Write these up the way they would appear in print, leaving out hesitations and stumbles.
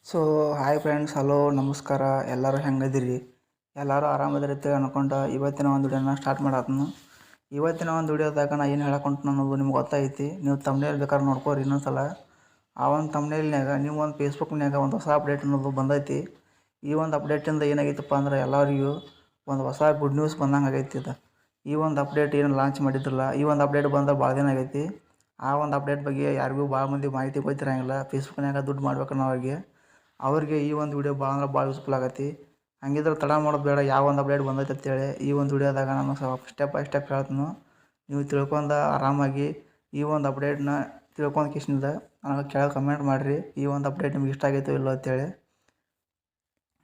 So hi friends, hello, ನಮಸ್ಕಾರ. ಎಲ್ಲರೂ ಹೆಂಗದಿರಿ? ಎಲ್ಲರೂ ಆರಾಮದಿರುತ್ತೆ ಅನ್ಕೊಂಡು ಇವತ್ತಿನ ಒಂದು ವಿಡಿಯೋನ ಸ್ಟಾರ್ಟ್ ಮಾಡತ್ನು. ಇವತ್ತಿನ ಒಂದು ವಿಡಿಯೋದಾಗ ನಾನು ಏನು ಹೇಳಕೊಂತ ಅನ್ನೋದು ನಿಮ್ಗೆ ಗೊತ್ತೈತಿ. ನೀವು ತಮ್ನೇಲ್ ಬೇಕಾದ್ರೆ ನೋಡ್ಕೋರಿ ಇನ್ನೊಂದ್ಸಲ. ಆ ಒಂದು ತಮ್ನೇಲ್ನಾಗ ನೀವು ಒಂದು ಫೇಸ್ಬುಕ್ನಾಗ ಒಂದು ಹೊಸ ಅಪ್ಡೇಟ್ ಅನ್ನೋದು ಬಂದೈತಿ. ಈ ಒಂದು ಅಪ್ಡೇಟಿಂದ ಏನಾಗೈತಪ್ಪ ಅಂದ್ರೆ ಎಲ್ಲರಿಗೂ ಒಂದು ಹೊಸ ಗುಡ್ ನ್ಯೂಸ್ ಬಂದಂಗೆ ಆಗೈತಿ. ಇದು ಈ ಒಂದು ಅಪ್ಡೇಟ್ ಏನು ಲಾಂಚ್ ಮಾಡಿದ್ರಲ್ಲ, ಈ ಒಂದು ಅಪ್ಡೇಟ್ ಬಂದ ಭಾಳ ದಿನ ಆಗೈತಿ. ಆ ಒಂದು ಅಪ್ಡೇಟ್ ಬಗ್ಗೆ ಯಾರಿಗೂ ಭಾಳ ಮಂದಿ ಮಾಹಿತಿ ಗೊತ್ತಿರಂಗಿಲ್ಲ. ಫೇಸ್ಬುಕ್ನಾಗ ದುಡ್ಡು ಮಾಡ್ಬೇಕನ್ನೋರಿಗೆ ಅವ್ರಿಗೆ ಈ ಒಂದು ವಿಡಿಯೋ ಭಾಳ ಅಂದ್ರೆ ಭಾಳ ಯೂಸ್ಫುಲ್ ಆಗತ್ತೆ. ಹಂಗಿದ್ರೆ ತಡ ಮಾಡೋದು ಬೇಡ, ಯಾವ ಒಂದು ಅಪ್ಡೇಟ್ ಬಂದೈತೆ ಅಂತೇಳಿ ಈ ಒಂದು ವಿಡಿಯೋದಾಗ ನಾನು ಸ್ಟೆಪ್ ಬೈ ಸ್ಟೆಪ್ ಹೇಳ್ತೀನಿ. ನೀವು ತಿಳ್ಕೊಂಡು ಆರಾಮಾಗಿ ಈ ಒಂದು ಅಪ್ಡೇಟ್ನ ತಿಳ್ಕೊಂಡು ಕಿಶನಿಂದ ನನಗೆ ಕೆಳಗೆ ಕಮೆಂಟ್ ಮಾಡಿರಿ, ಈ ಒಂದು ಅಪ್ಡೇಟ್ ನಿಮ್ಗೆ ಇಷ್ಟ ಆಗೈತೋ ಇಲ್ಲೋ ಅಂತೇಳಿ.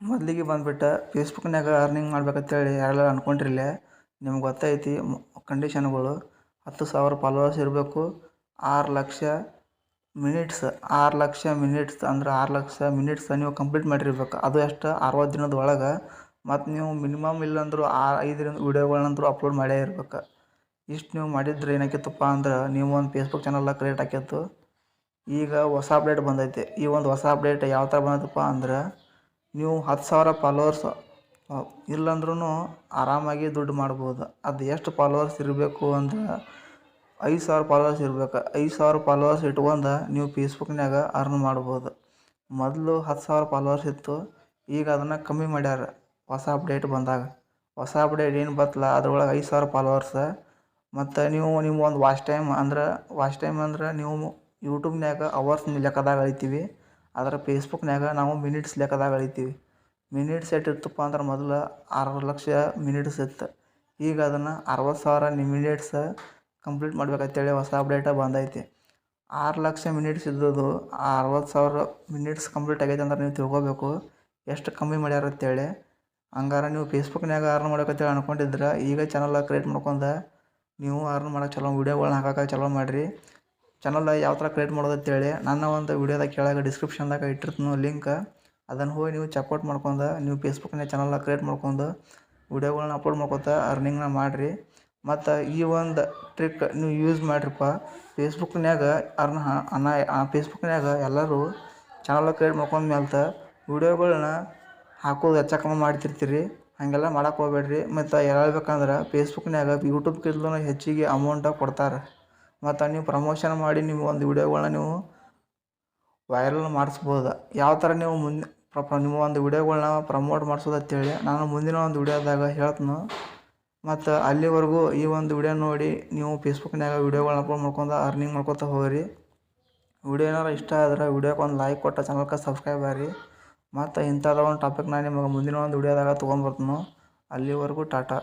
ಮೊದಲಿಗೆ ಬಂದುಬಿಟ್ಟು ಫೇಸ್ಬುಕ್ನಾಗ ಅರ್ನಿಂಗ್ ಮಾಡ್ಬೇಕಂತೇಳಿ ಯಾರೆಲ್ಲ ಅಂದ್ಕೊಂಡಿರಲಿಲ್ಲ. ನಿಮ್ಗೆ ಗೊತ್ತೈತಿ ಕಂಡೀಷನ್ಗಳು. 10,000 ಫಾಲೋವರ್ಸ್ ಇರಬೇಕು, 6 ಲಕ್ಷ ಮಿನಿಟ್ಸ್ ಅಂದ್ರೆ 6 ಲಕ್ಷ ಮಿನಿಟ್ಸ್ ನೀವು ಕಂಪ್ಲೀಟ್ ಮಾಡಿರ್ಬೇಕು. ಅದು ಎಷ್ಟು 60 ದಿನದ ಒಳಗೆ. ಮತ್ತು ನೀವು ಮಿನಿಮಮ್ ಇಲ್ಲಾಂದ್ರೂ 5 ವೀಡಿಯೋಗಳನ್ನಂತರೂ ಅಪ್ಲೋಡ್ ಮಾಡೇ ಇರ್ಬೇಕು. ಇಷ್ಟು ನೀವು ಮಾಡಿದ್ರೆ ಏನಾಕಿತ್ತಪ್ಪ ಅಂದ್ರೆ ನೀವು ಒಂದು ಫೇಸ್ಬುಕ್ ಚಾನಲ್ ಕ್ರಿಯೇಟ್ ಆಕಿತ್ತು. ಈಗ ಹೊಸ ಅಪ್ಡೇಟ್ ಬಂದೈತೆ. ಈ ಒಂದು ಹೊಸ ಅಪ್ಡೇಟ್ ಯಾವ ಥರ ಬಂದೈತಪ್ಪ ಅಂದ್ರೆ ನೀವು 10,000 ಫಾಲೋವರ್ಸ್ ಇಲ್ಲಾಂದ್ರೂ ಆರಾಮಾಗಿ ದುಡ್ಡು ಮಾಡ್ಬೋದು. ಅದು ಎಷ್ಟು ಫಾಲೋವರ್ಸ್ ಇರಬೇಕು ಅಂದ್ರೆ 5,000 ಫಾಲೋವರ್ಸ್ ಇರ್ಬೇಕು. 5,000 ಫಾಲೋವರ್ಸ್ ಇಟ್ಕೊಂಡು ನೀವು ಫೇಸ್ಬುಕ್ನಾಗ ಅರ್ನ್ ಮಾಡ್ಬೋದು. ಮೊದಲು 10,000 ಫಾಲೋವರ್ಸ್ ಇತ್ತು, ಈಗ ಅದನ್ನು ಕಮ್ಮಿ ಮಾಡ್ಯಾರ ಹೊಸ ಅಪ್ಡೇಟ್ ಬಂದಾಗ. ಹೊಸ ಅಪ್ಡೇಟ್ ಏನು ಬತ್ತಲ್ಲ ಅದ್ರೊಳಗೆ 5,000 ಫಾಲೋವರ್ಸ. ಮತ್ತು ನೀವು ನಿಮ್ಮ ಒಂದು ವಾಚ್ ಟೈಮ್ ಅಂದ್ರೆ ನೀವು ಯೂಟ್ಯೂಬ್ನಾಗ ಅವರ್ಸ್ ಲೆಕ್ಕದಾಗ ಅಳಿತೀವಿ, ಆದರೆ ಫೇಸ್ಬುಕ್ನಾಗ ನಾವು ಮಿನಿಟ್ಸ್ ಲೆಕ್ಕದಾಗ ಅಳಿತೀವಿ. ಮಿನಿಟ್ಸ್ ಎಷ್ಟಿತ್ತಪ್ಪ ಅಂದ್ರೆ ಮೊದಲು 6 ಲಕ್ಷ ಮಿನಿಟ್ಸ್ ಇತ್ತು. ಈಗ ಅದನ್ನು 60,000 ಮಿನಿಟ್ಸ್ ಕಂಪ್ಲೀಟ್ ಮಾಡ್ಬೇಕಂತೇಳಿ ಹೊಸ ಅಪ್ಡೇಟ ಬಂದೈತಿ. 6 ಲಕ್ಷ ಮಿನಿಟ್ಸ್ ಇದ್ದದ್ದು 60,000 ಮಿನಿಟ್ಸ್ ಕಂಪ್ಲೀಟ್ ಆಗೈತೆ ಅಂದ್ರೆ ನೀವು ತಿಳ್ಕೊಬೇಕು ಎಷ್ಟು ಕಮ್ಮಿ ಮಾಡ್ಯಾರ ಅಂತೇಳಿ. ಹಂಗಾರೆ ನೀವು ಫೇಸ್ಬುಕ್ನಾಗ ಅರ್ನ್ ಮಾಡೋಕಂತೇಳಿ ಅನ್ಕೊಂಡಿದ್ರೆ ಈಗ ಚಾನಲ್ ಕ್ರಿಯೇಟ್ ಮಾಡ್ಕೊಂಡು ನೀವು ಅರ್ನ್ ಮಾಡೋಕೆ ಚಲೋ ವೀಡಿಯೋಗಳನ್ನ ಹಾಕೋಕೆ ಚಲೋ ಮಾಡಿರಿ. ಚಾನಲ್ ಯಾವ ಥರ ಕ್ರಿಯೇಟ್ ಮಾಡೋದು ಅಂತೇಳಿ ನನ್ನ ಒಂದು ವೀಡಿಯೋದಾಗ ಕೆಳಗೆ ಡಿಸ್ಕ್ರಿಪ್ಷನ್ದಾಗ ಇಟ್ಟಿರ್ತೀನಿ ಲಿಂಕ್. ಅದನ್ನು ಹೋಗಿ ನೀವು ಚೆಕ್ಔಟ್ ಮಾಡ್ಕೊಂಡು ನೀವು ಫೇಸ್ಬುಕ್ನಾಗ ಚಾನಲ್ ಕ್ರಿಯೇಟ್ ಮಾಡ್ಕೊಂಡು ವೀಡಿಯೋಗಳನ್ನ ಅಪ್ಲೋಡ್ ಮಾಡ್ಕೊತಾ ಅರ್ನಿಂಗ್ನ ಮಾಡಿರಿ. ಮತ್ತು ಈ ಒಂದು ಟ್ರಿಕ್ ನೀವು ಯೂಸ್ ಮಾಡಿರಪ್ಪ ಫೇಸ್ಬುಕ್ನಾಗ ಫೇಸ್ಬುಕ್ನಾಗ ಎಲ್ಲರೂ ಚಾನಲ್ ಕ್ರಿಯೇಟ್ ಮಾಡ್ಕೊಂಡ್ಮೇಲೆ ವೀಡಿಯೋಗಳನ್ನ ಹಾಕೋದು ಹೆಚ್ಚಕಮ್ಮಿ ಮಾಡ್ತಿರ್ತೀರಿ. ಹಾಗೆಲ್ಲ ಮಾಡೋಕೆ ಹೋಗ್ಬೇಡ್ರಿ. ಮತ್ತು ಹೇಳ್ಬೇಕಂದ್ರೆ ಫೇಸ್ಬುಕ್ನಾಗ ಯೂಟ್ಯೂಬ್ಗಿಂತಲೂ ಹೆಚ್ಚಿಗೆ ಅಮೌಂಟ ಕೊಡ್ತಾರೆ. ಮತ್ತು ನೀವು ಪ್ರಮೋಷನ್ ಮಾಡಿ ನೀವು ಒಂದು ವೀಡಿಯೋಗಳನ್ನ ನೀವು ವೈರಲ್ ಮಾಡಿಸ್ಬೋದು. ಯಾವ ಥರ ನೀವು ನಿಮ್ಮ ಒಂದು ವೀಡಿಯೋಗಳನ್ನ ಪ್ರಮೋಟ್ ಮಾಡಿಸೋದು ಅಂತೇಳಿ ನಾನು ಮುಂದಿನ ಒಂದು ವೀಡಿಯೋದಾಗ ಹೇಳ್ತೀನಿ. ಮತ್ತು ಅಲ್ಲಿವರೆಗೂ ಈ ಒಂದು ವಿಡಿಯೋ ನೋಡಿ ನೀವು ಫೇಸ್ಬುಕ್ನಾಗ ವೀಡಿಯೋಗಳನ್ನ ಅಪ್ಲೋಡ್ ಮಾಡ್ಕೊಂಡು ಅರ್ನಿಂಗ್ ಮಾಡ್ಕೊತಾ ಹೋಗ್ರಿ. ವಿಡಿಯೋ ಏನಾರು ಇಷ್ಟ ಆದ್ರೆ ವಿಡಿಯೋಕ್ಕೆ ಒಂದು ಲೈಕ್ ಕೊಟ್ಟು ಚಾನಲ್ಗೆ ಸಬ್ಸ್ಕ್ರೈಬ್ ಆಗಿರಿ. ಮತ್ತು ಇಂಥದ್ದು ಒಂದು ಟಾಪಿಕ್ನ ನಿಮಗೆ ಮುಂದಿನ ಒಂದು ವೀಡಿಯೋದಾಗ ತೊಗೊಂಡ್ಬರ್ತೀನಿ. ಅಲ್ಲಿವರೆಗೂ ಟಾಟಾ.